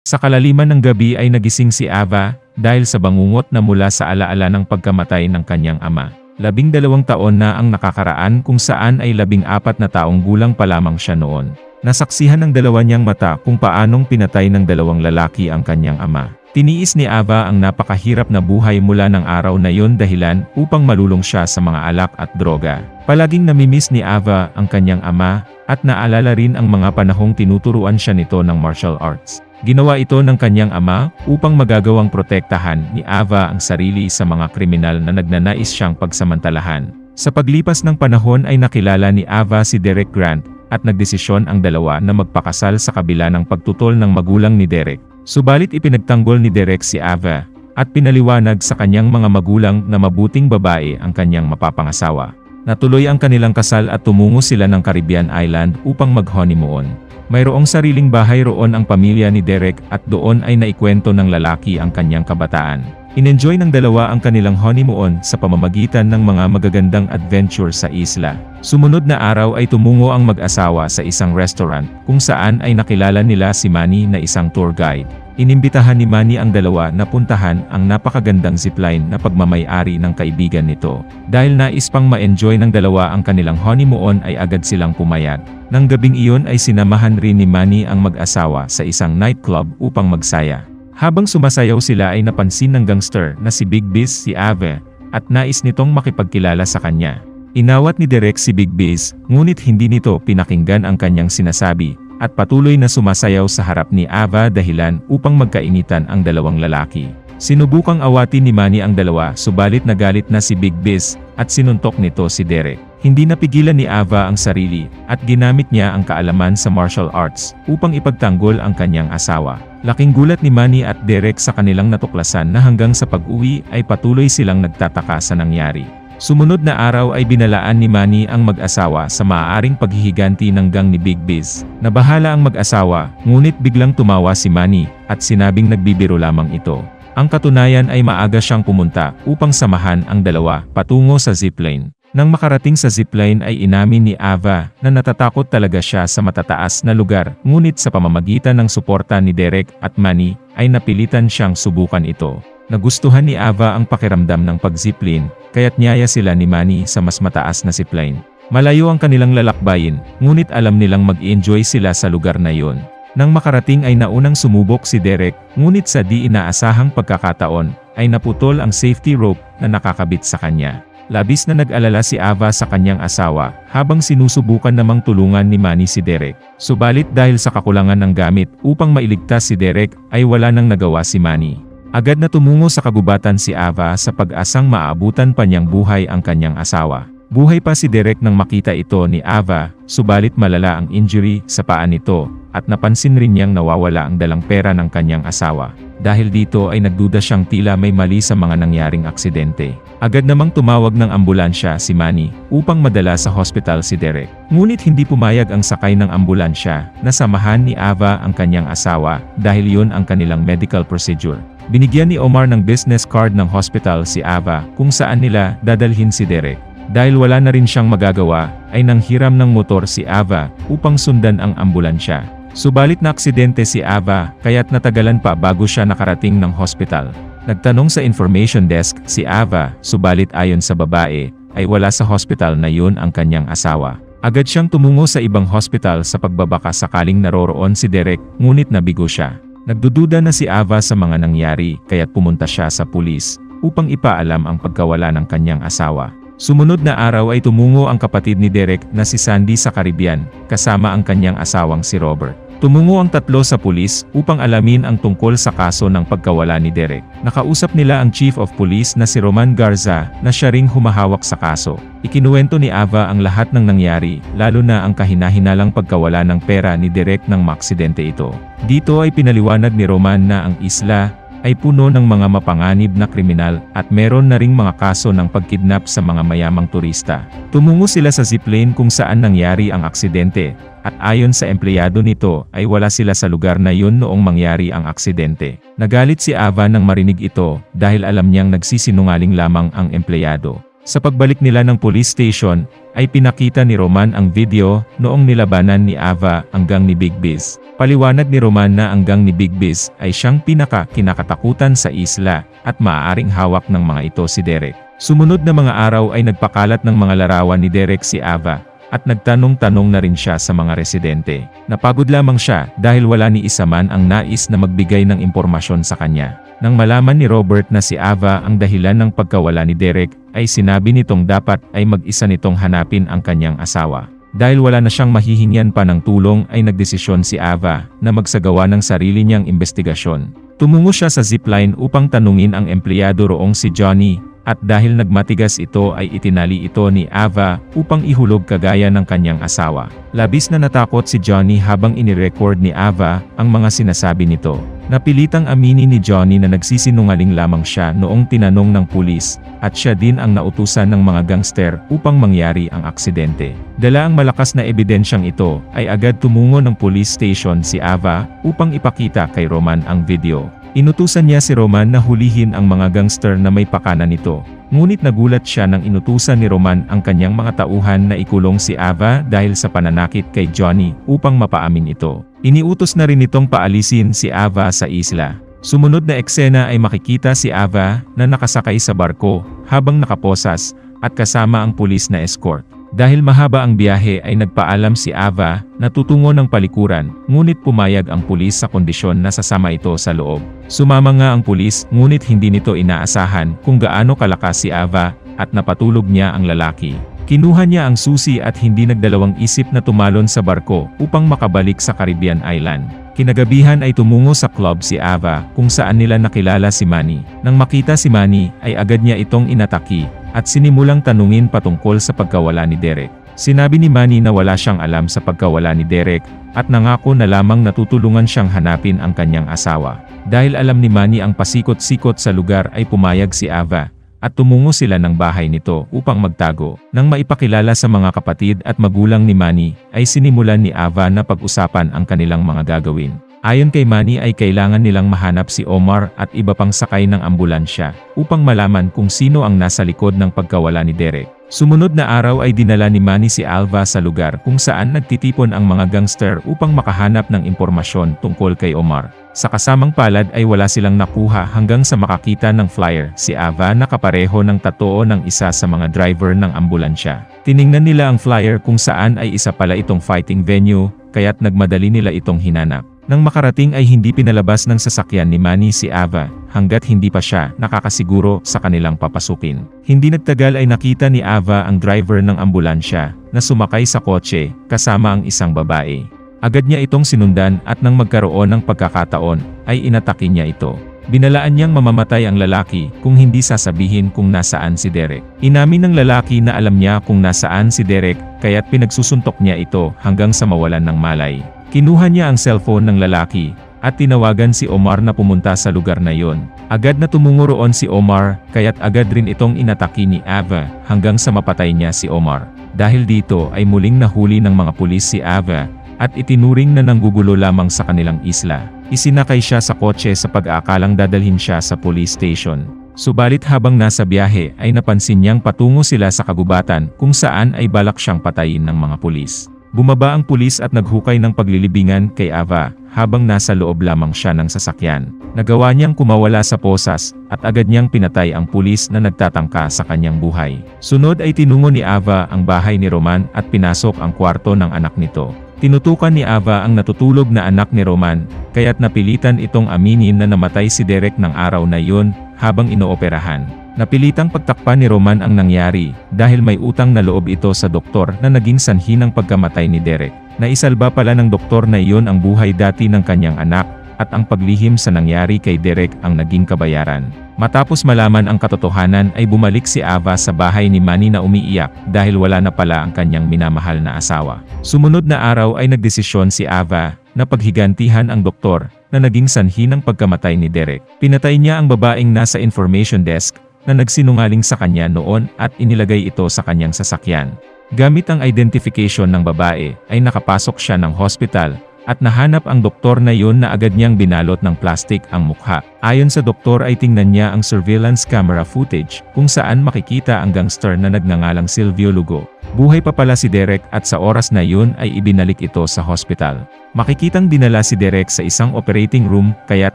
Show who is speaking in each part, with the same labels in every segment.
Speaker 1: Sa kalaliman ng gabi ay nagising si Ava, dahil sa bangungot na mula sa alaala ng pagkamatay ng kanyang ama. 12 taon na ang nakakaraan kung saan ay 14 na taong gulang pa lamang siya noon. Nasaksihan ng dalawa niyang mata kung paanong pinatay ng 2 lalaki ang kanyang ama. Tiniis ni Ava ang napakahirap na buhay mula ng araw na yon dahilan upang malulong siya sa mga alak at droga. Palaging namimiss ni Ava ang kanyang ama, at naalala rin ang mga panahong tinuturuan siya nito ng martial arts. Ginawa ito ng kanyang ama upang magagawang protektahan ni Ava ang sarili sa mga kriminal na nagnanais siyang pagsamantalahan. Sa paglipas ng panahon ay nakilala ni Ava si Derek Grant, at nagdesisyon ang dalawa na magpakasal sa kabila ng pagtutol ng magulang ni Derek. Subalit ipinagtanggol ni Derek si Ava, at pinaliwanag sa kanyang mga magulang na mabuting babae ang kanyang mapapangasawa. Natuloy ang kanilang kasal at tumungo sila ng Caribbean Island upang mag-honeymoon. Mayroong sariling bahay roon ang pamilya ni Derek at doon ay naikwento ng lalaki ang kanyang kabataan. Inenjoy ng dalawa ang kanilang honeymoon sa pamamagitan ng mga magagandang adventure sa isla. Sumunod na araw ay tumungo ang mag-asawa sa isang restaurant kung saan ay nakilala nila si Manny na isang tour guide. Inimbitahan ni Manny ang dalawa na puntahan ang napakagandang zipline na pagmamay-ari ng kaibigan nito. Dahil nais pang ma-enjoy ng dalawa ang kanilang honeymoon ay agad silang pumayag. Nang gabing iyon ay sinamahan rin ni Manny ang mag-asawa sa isang nightclub upang magsaya. Habang sumasayaw sila ay napansin ng gangster na si Big Biz si Ava, at nais nitong makipagkilala sa kanya. Inawat ni Derek si Big Biz, ngunit hindi nito pinakinggan ang kanyang sinasabi, at patuloy na sumasayaw sa harap ni Ava dahilan upang magkainitan ang dalawang lalaki. Sinubukang awatin ni Manny ang dalawa subalit nagalit na si Big Biz, at sinuntok nito si Derek. Hindi napigilan ni Ava ang sarili, at ginamit niya ang kaalaman sa martial arts upang ipagtanggol ang kanyang asawa. Laking gulat ni Manny at Derek sa kanilang natuklasan na hanggang sa pag-uwi ay patuloy silang nagtataka sa nangyari. Sumunod na araw ay binalaan ni Manny ang mag-asawa sa maaaring paghihiganti ng gang ni Big Biz. Nabahala ang mag-asawa, ngunit biglang tumawa si Manny, at sinabing nagbibiro lamang ito. Ang katunayan ay maaga siyang pumunta upang samahan ang dalawa patungo sa zipline. Nang makarating sa zipline ay inamin ni Ava na natatakot talaga siya sa matataas na lugar, ngunit sa pamamagitan ng suporta ni Derek at Manny ay napilitan siyang subukan ito. Nagustuhan ni Ava ang pakiramdam ng pag-zipline, kaya't niyaya sila ni Manny sa mas mataas na zipline. Malayo ang kanilang lalakbayin, ngunit alam nilang mag-enjoy sila sa lugar na yon. Nang makarating ay naunang sumubok si Derek, ngunit sa di inaasahang pagkakataon ay naputol ang safety rope na nakakabit sa kanya. Labis na nag-alala si Ava sa kanyang asawa, habang sinusubukan namang tulungan ni Manny si Derek. Subalit dahil sa kakulangan ng gamit upang mailigtas si Derek, ay wala nang nagawa si Manny. Agad na tumungo sa kagubatan si Ava sa pag-asang maaabutan pa niyang buhay ang kanyang asawa. Buhay pa si Derek nang makita ito ni Ava, subalit malala ang injury sa paa nito, at napansin rin niyang nawawala ang dalang pera ng kanyang asawa. Dahil dito ay nagduda siyang tila may mali sa mga nangyaring aksidente. Agad namang tumawag ng ambulansya si Manny upang madala sa hospital si Derek. Ngunit hindi pumayag ang sakay ng ambulansya na samahan ni Ava ang kanyang asawa dahil yun ang kanilang medical procedure. Binigyan ni Omar ng business card ng hospital si Ava kung saan nila dadalhin si Derek. Dahil wala na rin siyang magagawa, ay nanghiram ng motor si Ava upang sundan ang ambulansya. Subalit na aksidente si Ava, kaya't natagalan pa bago siya nakarating ng hospital. Nagtanong sa information desk si Ava, subalit ayon sa babae, ay wala sa hospital na yun ang kanyang asawa. Agad siyang tumungo sa ibang hospital sa pagbabaka sakaling naroroon si Derek, ngunit nabigo siya. Nagdududa na si Ava sa mga nangyari, kaya't pumunta siya sa pulis upang ipaalam ang pagkawala ng kanyang asawa. Sumunod na araw ay tumungo ang kapatid ni Derek na si Sandy sa Caribbean, kasama ang kanyang asawang si Robert. Tumungo ang tatlo sa pulis upang alamin ang tungkol sa kaso ng pagkawala ni Derek. Nakausap nila ang Chief of Police na si Roman Garza na siya ring humahawak sa kaso. Ikinuwento ni Ava ang lahat ng nangyari, lalo na ang kahinahinalang pagkawala ng pera ni Derek nang maaksidente ito. Dito ay pinaliwanag ni Roman na ang isla ay puno ng mga mapanganib na kriminal at meron na ring mga kaso ng pagkidnap sa mga mayamang turista. Tumungo sila sa zipline kung saan nangyari ang aksidente, at ayon sa empleyado nito ay wala sila sa lugar na yun noong mangyari ang aksidente. Nagalit si Ava nang marinig ito dahil alam niyang nagsisinungaling lamang ang empleyado. Sa pagbalik nila ng police station, ay pinakita ni Roman ang video noong nilabanan ni Ava ang gang ni Big Biz. Paliwanag ni Roman na ang gang ni Big Biz ay siyang kinakatakutan sa isla at maaaring hawak ng mga ito si Derek. Sumunod na mga araw ay nagpakalat ng mga larawan ni Derek si Ava at nagtanong-tanong na rin siya sa mga residente. Napagod lamang siya dahil wala ni isa man ang nais na magbigay ng impormasyon sa kanya. Nang malaman ni Robert na si Ava ang dahilan ng pagkawala ni Derek, ay sinabi nitong dapat ay mag-isa nitong hanapin ang kanyang asawa. Dahil wala na siyang mahihingyan pa ng tulong ay nagdesisyon si Ava na magsagawa ng sarili niyang investigasyon. Tumungo siya sa zipline upang tanungin ang empleyado roong si Johnny, at dahil nagmatigas ito ay itinali ito ni Ava upang ihulog kagaya ng kanyang asawa. Labis na natakot si Johnny habang inirecord ni Ava ang mga sinasabi nito. Napilitang aminin ni Johnny na nagsisinungaling lamang siya noong tinanong ng pulis, at siya din ang nautusan ng mga gangster upang mangyari ang aksidente. Dala ang malakas na ebidensyang ito, ay agad tumungo ng police station si Ava upang ipakita kay Roman ang video. Inutusan niya si Roman na hulihin ang mga gangster na may pakana nito. Ngunit nagulat siya nang inutusan ni Roman ang kanyang mga tauhan na ikulong si Ava dahil sa pananakit kay Johnny upang mapaamin ito. Iniutos na rin itong paalisin si Ava sa isla. Sumunod na eksena ay makikita si Ava na nakasakay sa barko habang nakaposas at kasama ang pulis na escort. Dahil mahaba ang biyahe ay nagpaalam si Ava na tutungo ng palikuran, ngunit pumayag ang pulis sa kondisyon na sasama ito sa loob. Sumama nga ang pulis, ngunit hindi nito inaasahan kung gaano kalakas si Ava at napatulog niya ang lalaki. Kinuha niya ang susi at hindi nagdalawang isip na tumalon sa barko upang makabalik sa Caribbean Island. Kinagabihan ay tumungo sa club si Ava kung saan nila nakilala si Manny. Nang makita si Manny ay agad niya itong inataki at sinimulang tanungin patungkol sa pagkawala ni Derek. Sinabi ni Manny na wala siyang alam sa pagkawala ni Derek at nangako na lamang natutulungan siyang hanapin ang kanyang asawa. Dahil alam ni Manny ang pasikot-sikot sa lugar ay pumayag si Ava at tumungo sila ng bahay nito upang magtago. Nang maipakilala sa mga kapatid at magulang ni Manny, ay sinimulan ni Ava na pag-usapan ang kanilang mga gagawin. Ayon kay Manny ay kailangan nilang mahanap si Omar at iba pang sakay ng ambulansya upang malaman kung sino ang nasa likod ng pagkawala ni Derek. Sumunod na araw ay dinala ni Manny si Alva sa lugar kung saan nagtitipon ang mga gangster upang makahanap ng impormasyon tungkol kay Omar. Sa kasamang palad ay wala silang nakuha hanggang sa makakita ng flyer si Ava na kapareho ng tattoo ng isa sa mga driver ng ambulansya. Tiningnan nila ang flyer kung saan ay isa pala itong fighting venue, kaya't nagmadali nila itong hinanap. Nang makarating ay hindi pinalabas ng sasakyan ni Manny si Ava, hanggat hindi pa siya nakakasiguro sa kanilang papasukin. Hindi nagtagal ay nakita ni Ava ang driver ng ambulansya, na sumakay sa kotse, kasama ang isang babae. Agad niya itong sinundan at nang magkaroon ng pagkakataon, ay inatake niya ito. Binalaan niyang mamamatay ang lalaki kung hindi sasabihin kung nasaan si Derek. Inamin ng lalaki na alam niya kung nasaan si Derek, kaya't pinagsusuntok niya ito hanggang sa mawalan ng malay. Kinuha niya ang cellphone ng lalaki, at tinawagan si Omar na pumunta sa lugar na yon. Agad na tumungo roon si Omar, kaya't agad rin itong inatake ni Ava, hanggang sa mapatay niya si Omar. Dahil dito ay muling nahuli ng mga pulis si Ava, at itinuring na nanggugulo lamang sa kanilang isla. Isinakay siya sa kotse sa pag-aakalang dadalhin siya sa police station. Subalit habang nasa biyahe ay napansin niyang patungo sila sa kagubatan kung saan ay balak siyang patayin ng mga pulis. Bumaba ang pulis at naghukay ng paglilibingan kay Ava habang nasa loob lamang siya ng sasakyan. Nagawa niyang kumawala sa posas at agad niyang pinatay ang pulis na nagtatangka sa kanyang buhay. Sunod ay tinungo ni Ava ang bahay ni Roman at pinasok ang kwarto ng anak nito. Tinutukan ni Ava ang natutulog na anak ni Roman, kaya't napilitan itong aminin na namatay si Derek ng araw na iyon habang inooperahan. Napilitang pagtakpan ni Roman ang nangyari dahil may utang na loob ito sa doktor na naging sanhi ng pagkamatay ni Derek. Naisalba pala ng doktor na iyon ang buhay dati ng kanyang anak at ang paglihim sa nangyari kay Derek ang naging kabayaran. Matapos malaman ang katotohanan ay bumalik si Ava sa bahay ni Manny na umiiyak dahil wala na pala ang kanyang minamahal na asawa. Sumunod na araw ay nagdesisyon si Ava na paghigantihan ang doktor na naging sanhi ng pagkamatay ni Derek. Pinatay niya ang babaeng nasa information desk na nagsinungaling sa kanya noon at inilagay ito sa kanyang sasakyan. Gamit ang identification ng babae, ay nakapasok siya ng hospital at nahanap ang doktor na yun na agad niyang binalot ng plastik ang mukha. Ayon sa doktor ay tingnan niya ang surveillance camera footage kung saan makikita ang gangster na nagngangalang Silvio Lugo. Buhay pa pala si Derek at sa oras na yun ay ibinalik ito sa hospital. Makikitang dinala si Derek sa isang operating room kaya't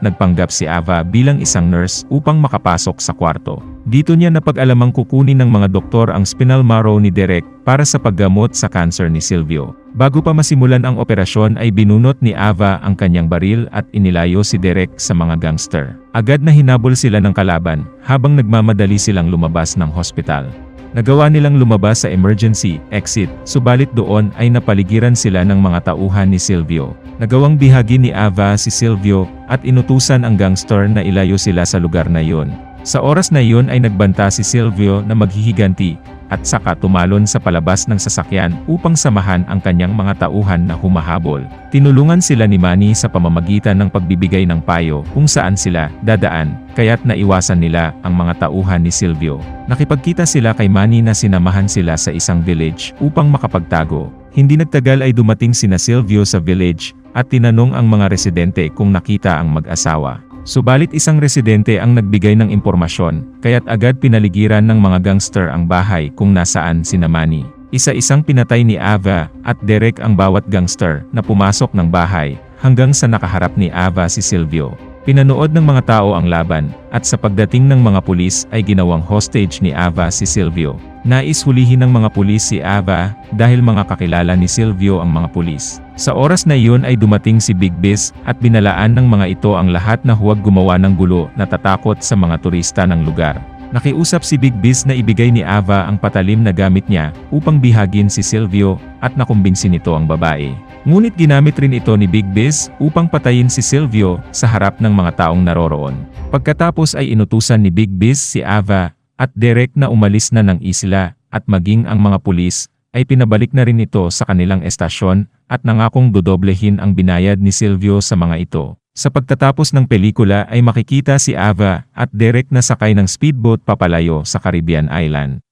Speaker 1: nagpanggap si Ava bilang isang nurse upang makapasok sa kwarto. Dito niya napag-alamang kukunin ng mga doktor ang spinal marrow ni Derek para sa paggamot sa cancer ni Silvio. Bago pa masimulan ang operasyon ay binunot ni Ava ang kanyang baril at inilayo si Derek sa mga gangster. Agad na hinabol sila ng kalaban habang nagmamadali silang lumabas ng hospital. Nagawa nilang lumabas sa emergency exit, subalit doon ay napaligiran sila ng mga tauhan ni Silvio. Nagawang bihagi ni Ava si Silvio at inutusan ang gangster na ilayo sila sa lugar na yon. Sa oras na yon ay nagbanta si Silvio na maghihiganti at saka tumalon sa palabas ng sasakyan upang samahan ang kanyang mga tauhan na humahabol. Tinulungan sila ni Manny sa pamamagitan ng pagbibigay ng payo kung saan sila dadaan, kaya't naiwasan nila ang mga tauhan ni Silvio. Nakipagkita sila kay Manny na sinamahan sila sa isang village upang makapagtago. Hindi nagtagal ay dumating sina Silvio sa village at tinanong ang mga residente kung nakita ang mag-asawa. Subalit isang residente ang nagbigay ng impormasyon, kaya't agad pinaligiran ng mga gangster ang bahay kung nasaan sina Manny. Isa-isang pinatay ni Ava at Derek ang bawat gangster na pumasok ng bahay, hanggang sa nakaharap ni Ava si Silvio. Pinanood ng mga tao ang laban, at sa pagdating ng mga pulis ay ginawang hostage ni Ava si Silvio. Nais hulihin ng mga pulis si Ava dahil mga kakilala ni Silvio ang mga pulis. Sa oras na iyon ay dumating si Big Biz at binalaan ng mga ito ang lahat na huwag gumawa ng gulo na tatakot sa mga turista ng lugar. Nakiusap si Big Biz na ibigay ni Ava ang patalim na gamit niya upang bihagin si Silvio at nakumbinsi nito ang babae. Ngunit ginamit rin ito ni Big Biz upang patayin si Silvio sa harap ng mga taong naroroon. Pagkatapos ay inutusan ni Big Biz si Ava at Derek na umalis na ng isla at maging ang mga pulis ay pinabalik na rin ito sa kanilang estasyon at nangakong dodoblehin ang binayad ni Silvio sa mga ito. Sa pagtatapos ng pelikula ay makikita si Ava at Derek na sakay ng speedboat papalayo sa Caribbean Island.